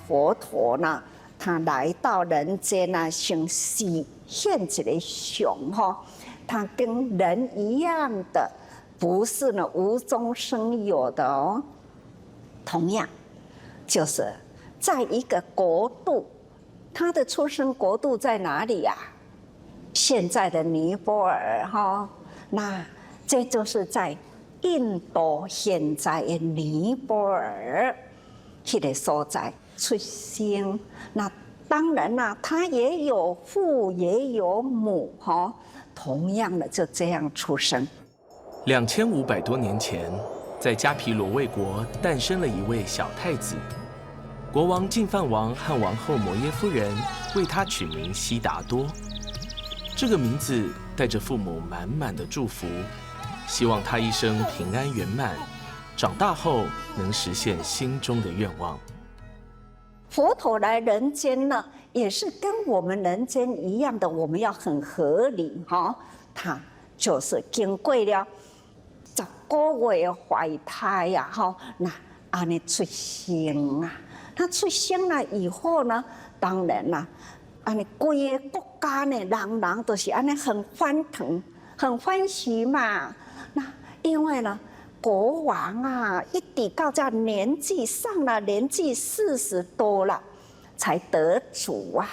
佛陀呢，他来到人间啊，先显一个相哈，他跟人一样的，不是呢无中生有的哦。同样，就是在一个国度，他的出生国度在哪里呀？现在的尼泊尔哈，那这就是在印度现在的尼泊尔那个所在出生。那当然啦，他也有父也有母哈，同样的就这样出生。2500多年前，在迦毗罗卫国诞生了一位小太子。国王净饭王和王后摩耶夫人为他取名悉达多。这个名字带着父母满满的祝福，希望他一生平安圆满，长大后能实现心中的愿望。佛陀来人间呢，也是跟我们人间一样的，我们要很合理哈。他就是经过了10个月怀胎呀，哈，那安尼出生啊。他出生了以后呢，当然啦，安尼规个国家呢，人都是安尼很欢腾、很欢喜嘛。那因为呢，国王啊，一直到这年纪上了年纪40多了，才得主啊。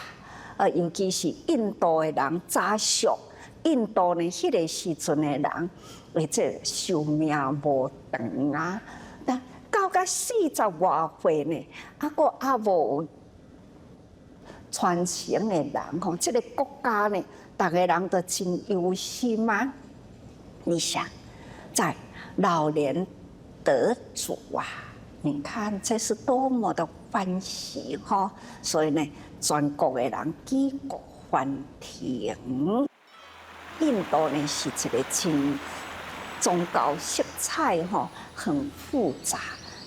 尤其是印度的人早熟，印度呢，迄个时阵的人，这寿命无长啊。但到个40多岁呢，还无传承的人吼，这个国家呢，大家人都真忧心嘛。你想，在老年得主啊，你看这是多么的欢喜哈！所以呢，全国的人举国欢腾。印度呢是一个真宗教色彩哈，很复杂。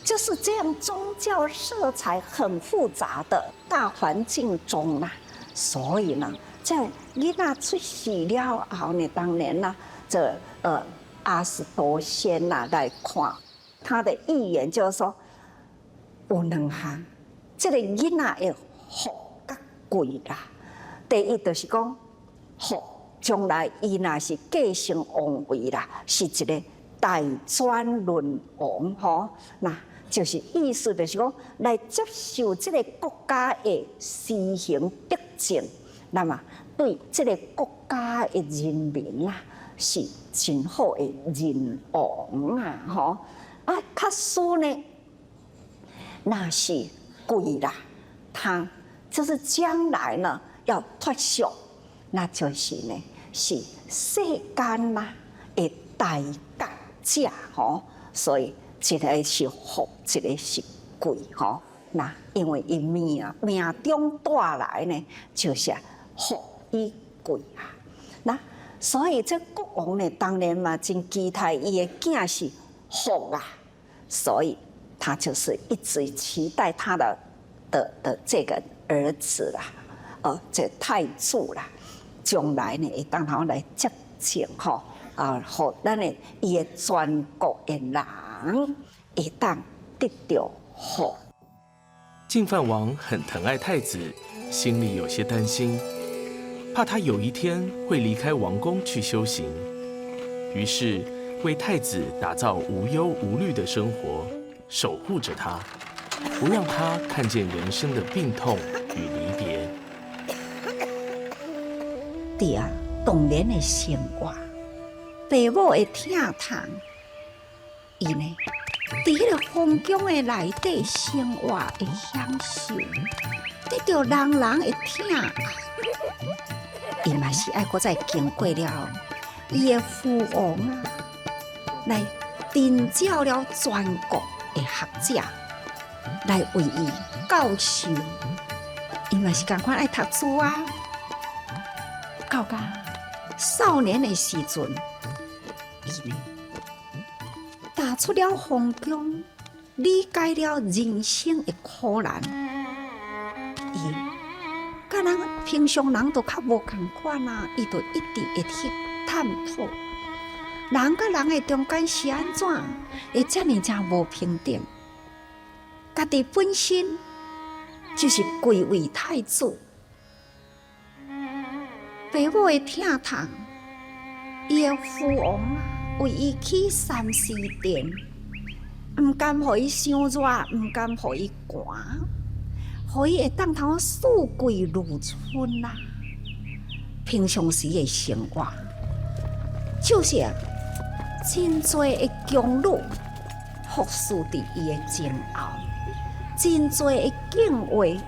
就是这样，宗教色彩很复杂的大环境中啦，所以呢，在囡仔出世了后呢，当然啦，这阿斯多仙呐来看他的预言，就是说有2项，这个囡仔会福甲贵啦。第一就是讲福，将来伊若是继承王位啦，是一个大专论王吼，那。就是意思就是讲，来接受这个国家的施行德政，那么对这个国家的人民啊，是真好的人王啊，吼啊，卡输呢，那是贵啦，他就是将来呢要脱俗，那就是呢是世间啦的大觉者吼，所以。一个是福，一个是贵吼。那因为伊命中带来呢，就是福与贵啊。那所以这国王呢，当然嘛真期待伊的囝是福啊，所以他就是一直期待他的这个儿子啦，这太子啦，将来呢会当好来接见吼互咱的伊的全国的人。一旦得到福，净饭王很疼爱太子，心里有些担心，怕他有一天会离开王宫去修行，于是为太子打造无忧无虑的生活，守护着他，不让他看见人生的病痛与离别。对啊，当然的生活，父母会疼痛。伊呢，在迄个风宫的内底生活的享受，得到人人的疼爱。伊嘛是爱搁再经过了伊的父王啊，来征召了全国的学者来为伊教授。伊嘛是共款爱读书啊，到甲少年的时阵，伊呢。踏出了风宫，理解了人生的苦难。伊甲人平常人都较无共款啊，伊就一直会去探讨，人甲人的中间是安怎会遮尔无平等？家己本身就是贵为太子。爸母的疼痛，伊的父王为伊起三四殿，毋甘互伊伤热，毋甘互伊寒，互伊会当通四季如春啦。平常时的生活，就是真多的宫女服侍伫伊的前后，真多的敬畏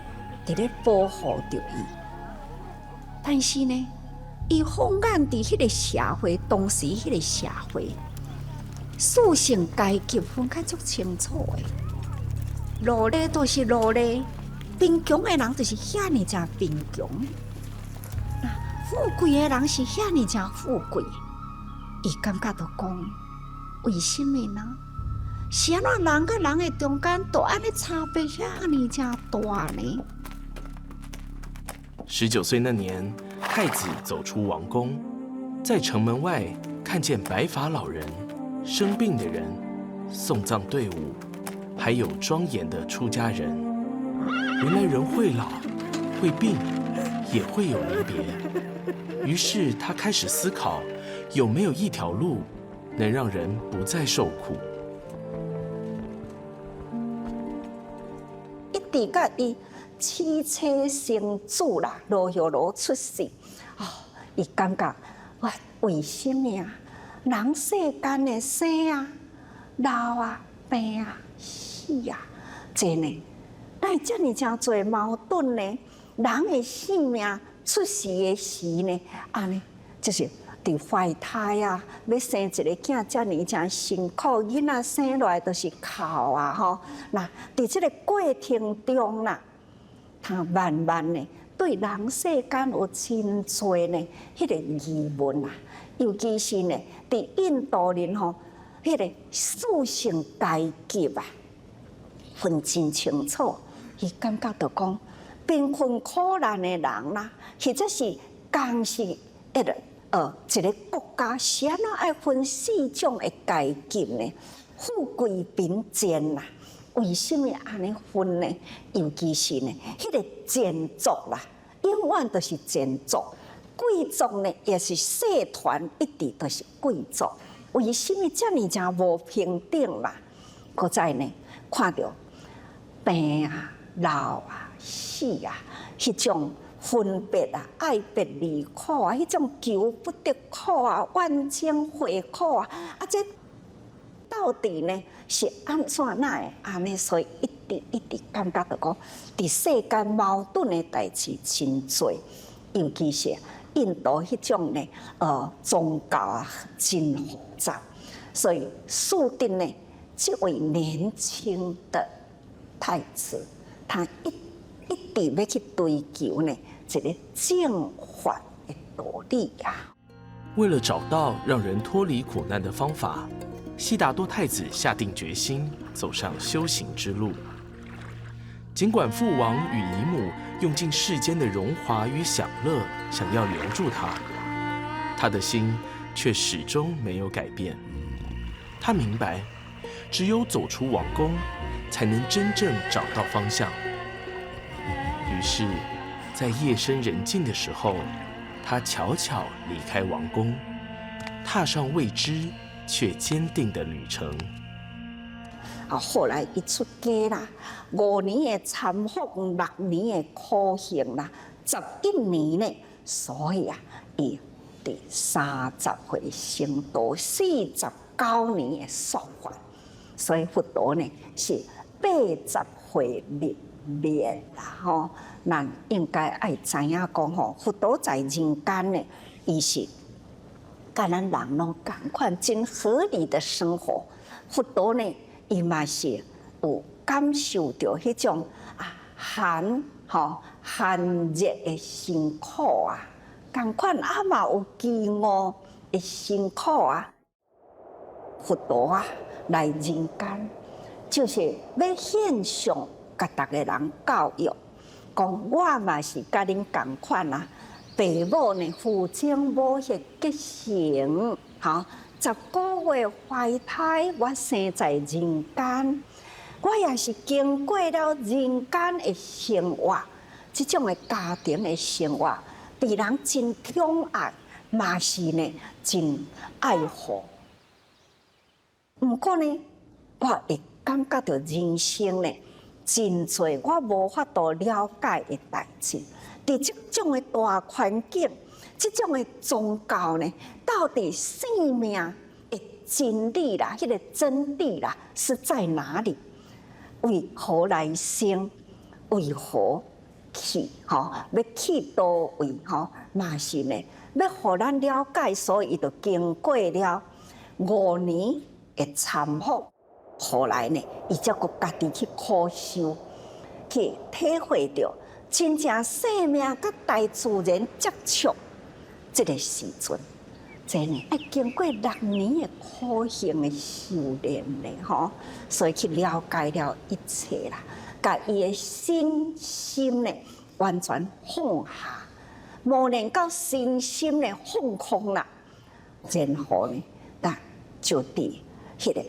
伫咧保护着伊。但是呢，伊放眼伫迄个社会，当时迄个社会，属性阶级分较足清楚的，奴隶都是奴隶，贫穷的人就是遐尼正贫穷，富贵的人是遐尼正富贵。伊感觉到讲，为什么呢？是安怎人甲人的中间，都安尼差别遐尼正大呢？19岁那年，太子走出王宫，在城门外看见白发老人、生病的人、送葬队伍，还有庄严的出家人。原来人会老、会病，也会有离别。于是他开始思考，有没有一条路能让人不再受苦。一直到伊妻妾生子啦，罗有罗出世，伊感觉我为什么啊？人世间的生啊、老啊、病啊、死啊，真的，哪会遮尔正多矛盾呢？人的性命出世的时呢，安尼就是伫怀胎啊，要生一个囝，遮尔正辛苦，囡仔生落来都是哭啊吼。那伫这个过程中啦，他慢慢呢，对人世间有真多呢，迄个疑问啊，尤其是呢，伫印度人吼，迄个属性阶级啊，分真清楚。伊感觉到讲，贫困苦难的人啦，或者是刚是一个国家是安怎爱分四种的阶级呢？富贵贫贱啦，为什么安尼分呢？尤其是呢，迄个贱族啦，永远都是贱族；贵族呢，也是社团一直都是贵族。为什么遮尔正无平等啦？搁再呢，看到病啊、老啊、死啊，迄种分别啊、爱别离苦啊，迄种求不得苦啊、万千回苦啊，这到底呢是安怎那会安尼？所以一直感觉到讲，伫世间矛盾的代志真多，尤其是印度迄种呢，宗教啊真复杂，所以注定呢，这位年轻的太子，他一直要去追求呢一个正法的道理啊。为了找到让人脱离苦难的方法，悉达多太子下定决心走上修行之路。尽管父王与姨母用尽世间的荣华与享乐，想要留住他，他的心却始终没有改变。他明白，只有走出王宫，才能真正找到方向。于是，在夜深人静的时候，他悄悄离开王宫，踏上未知却坚定的旅程。后来伊出家啦，5年的参服，6年的苦行啦，11年呢，所以伊第30岁成道，49年的说法。所以佛陀呢是80岁入灭啦吼。咱应该爱知影讲吼，佛陀在人间呢，伊是甲咱人拢共款真合理的生活。佛陀呢，伊嘛是有感受到迄种寒热的辛苦啊，共款嘛有饥饿的辛苦啊。佛陀来人间，就是要现象甲逐个人教育，讲我嘛是甲恁共款父母呢父精母血结成，10个月怀胎，我生在人间。我也是经过了人间的生活，这种的家庭的生活，对人真宠爱，嘛是呢真爱护。不过呢，我会感觉到人生呢，真多我无法度了解的代志。伫这种的大环境，这种的宗教呢，到底生命的真理啦，迄个真谛啦，是在哪里？为何来生？为何去？吼，要去倒位？吼，嘛是呢，要互咱了解，所以就经过了5年的参访，后来呢，伊才佫家己去苦修，去体会到真正生命甲大自然接触，这个时阵。真呢，要经过6年的苦行的修炼呢，吼，所以去了解了一切啦，甲伊的身心呢完全放下，磨练到身心呢放空啦，然后呢，就伫迄个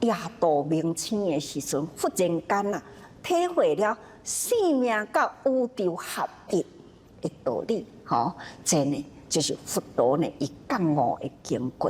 夜度明星的时阵，忽然间啊，体会了生命甲宇宙合一的道理，吼，真呢。就是佛陀呢，伊觉悟的经过。